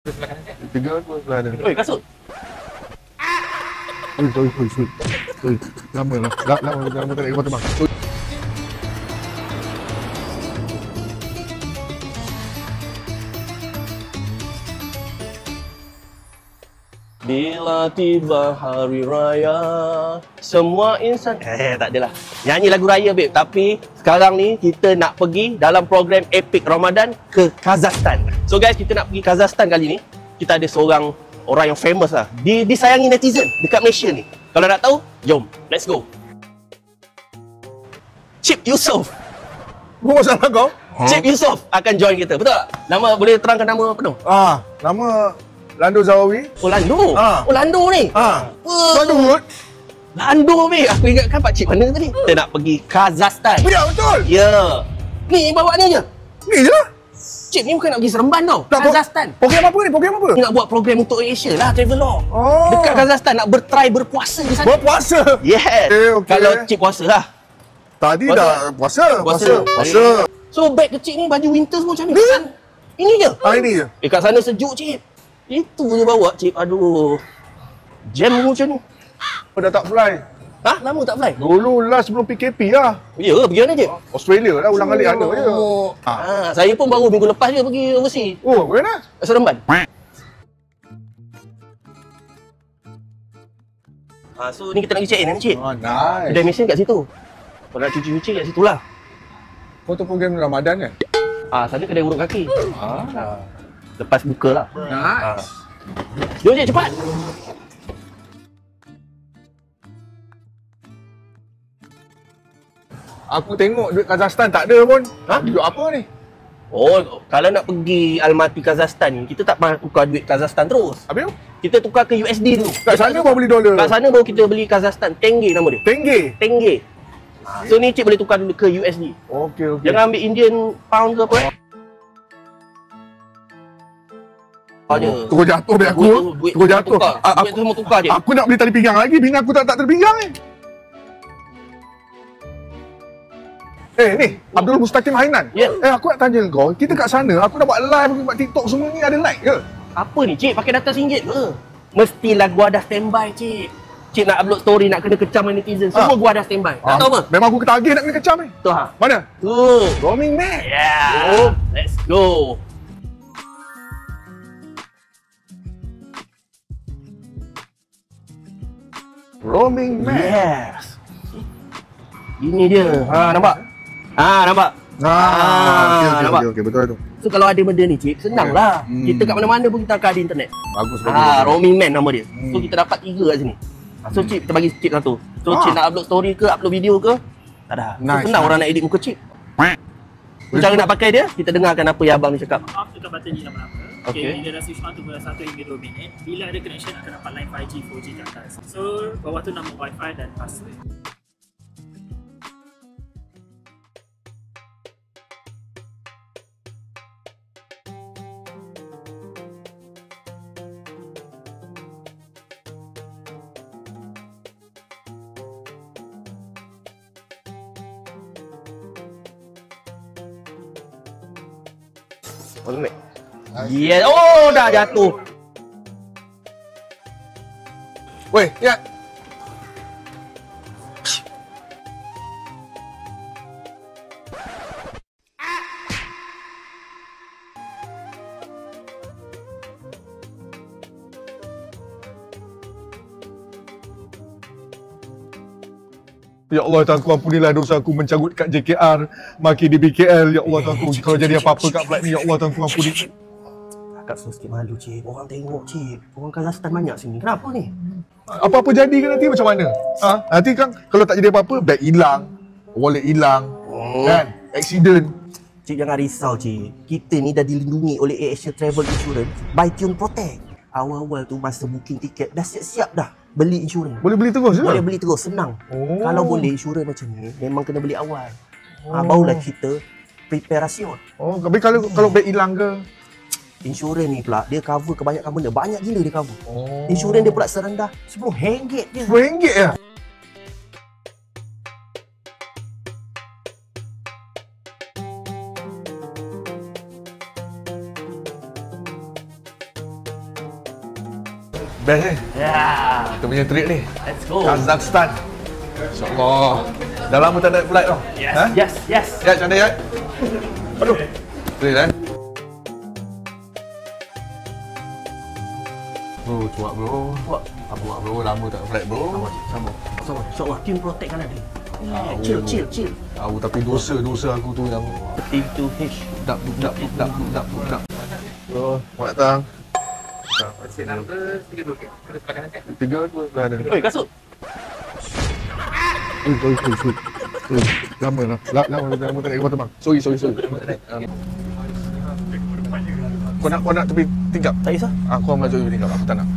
Tiga tu sebelah ada. Oi, kasut. Oi. Lama tak naik kapal terbang. Bila tiba hari raya, semua insan... tak adalah. Nyanyi lagu raya, babe. Tapi sekarang ni kita nak pergi dalam program Epic Ramadan ke Kazakhstan. So guys, kita nak pergi Kazakhstan kali ni. Kita ada seorang orang yang famous lah. Disayangi netizen dekat Malaysia ni. Kalau nak tahu, jom. Let's go. Chip Yusof. Apa masalah kau? Chip Yusof akan join kita. Betul tak? Nama, boleh terangkan nama penuh? Nama Lando Zawawi. Oh, Lando. Oh, Lando ni. Lando. Lando, weh. Aku ingatkan Pak Cik mana tadi. Kita nak pergi Kazakhstan. Ya, betul. Ya. Ni bawa ni je. Ni je lah. Cik ni bukan nak pergi Seremban tau. Tak, Kazakhstan. Program apa ni? Program apa? Ni nak buat program untuk Asia lah, Travelog. Oh. Dekat Kazakhstan nak berpuasa di sana. Berpuasa. Yes. Okay. Kalau Cik puasa lah. Tadi Puasa. dah puasa. Puasa. So bag kecil ni, baju winter semua macam ni. Ini je. Ini je. Kat sana sejuk, Cik. Itu je bawa, Cik. Aduh. Jam macam ni. Kau dah tak fly? Lama tak fly? Dulu last sebelum PKP lah. Ya, pergi mana, Cik? Australia lah, ulang kali ada je. Saya pun baru minggu lepas je pergi overseas. Oh, mana? Seremban. So ni kita nak pergi check in ni, Cik. Nice. Kedai mesin kat situ. Kalau nak cuci-cuci kat situ lah. Kau tu program Ramadan kan? Sana kedai urut kaki. Lepas buka lah. Nice. Jom, Cik, cepat. Aku tengok duit Kazakhstan tak ada pun. Duit apa ni? Oh, kalau nak pergi Almaty Kazakhstan ni, kita tak payah tukar duit Kazakhstan terus. Habis tu? Kita tukar ke USD dulu. Kat sana baru beli dolar. Kat sana baru kita beli Kazakhstan. Tenge nama dia. Tenge. So ni Cik boleh tukar dulu ke USD. Okey. Jangan ambil Indian pound ke apa. Terus jatuh biar aku. Terus jatuh. Duit tu semua tukar je. Aku nak beli tali pinggang lagi. Bini aku tak terpinggang ni. Ni Abdul Mustaqim Hainan. Aku nak tanya kau, kita kat sana, aku dah buat live, buat TikTok semua ni, ada like ke? Apa ni, Cik? Pakai data RM1 ke? Mestilah gua dah standby, Cik. Cik nak upload story, nak kena kecam dengan netizen. Semua gua dah standby. Tak tahu apa? Memang aku ketagih nak kena kecam ni. Tu Mana? Tu. Roaming Max. Yeah. Let's go. Roaming Max. Yes. Ini dia. Nampak? Nampak? Okey, betul tu. So kalau ada benda ni, Cik, senang lah. Kita kat mana-mana pun kita akan ada internet. Bagus. Roaming Man nama dia. So kita dapat 3 kat sini. So Cik, kita bagi Cik satu. So Cik nak upload story ke, upload video ke? Tak ada. So senang orang nak edit muka Cik. Cara nak pakai dia, kita dengarkan apa yang abang ni cakap. Off tekan button ni lama-lama. Okay, bila dah switch on tu 1 hingga 2 minit. Bila ada connection akan dapat line 5G, 4G ke atas. So bawah tu nama Wi-Fi dan password. Yeah. Oh, dah jatuh. Weh, ya. Ya Allah, Tuhanku ampunilah dosa aku mencarut kat JKR, maki di BKL. Ya Allah, Tuhanku, kalau jadi apa-apa kat flight ni, ya Allah, Tuhanku ampuni. Agak sikit malu, Cik. Orang tengok, Cik. Orang Kazakhstan banyak sini. Kenapa ni? Apa-apa jadi kan nanti macam mana? Nanti kan kalau tak jadi apa-apa, bag hilang, wallet hilang, kan? Accident. Cik, jangan risau, Cik. Kita ni dah dilindungi oleh AirAsia Travel Insurance by Tune Protect. Awal-awal tu masa booking tiket, dah siap-siap dah beli insurans. Boleh beli terus je? Boleh beli terus, senang. Kalau boleh insurans macam ni, memang kena beli awal. Barulah kita preparation. Tapi kalau bag hilang ke? Insurans ni pula, dia cover kebanyakan benda. Banyak gila dia cover. Insurans dia pula serendah RM10 je. RM10 je? Best ni. Ya. Kita punya trip ni. Let's go. Kazakhstan. InsyaAllah. Dah lama tak naik flight tau. Yes, Ha? yes, yes. Ya, macam mana ya? Aduh. Boleh kan? Bro, cuak bro. Cuak. Apa buat bro? Lama tak flight bro. Sama. Sama. InsyaAllah team protect kan ada. Tahu. Chill. Tahu tapi dosa aku tu yang Team 2H. budak. Bro, selamat datang. Tiga tu dah ada. Oi, kasut. Lama tak naik kapal terbang. Sorry. Kau nak tepi tingkap? Tak kisah. Aku akan masuk tepi tingkap. Aku tak nak.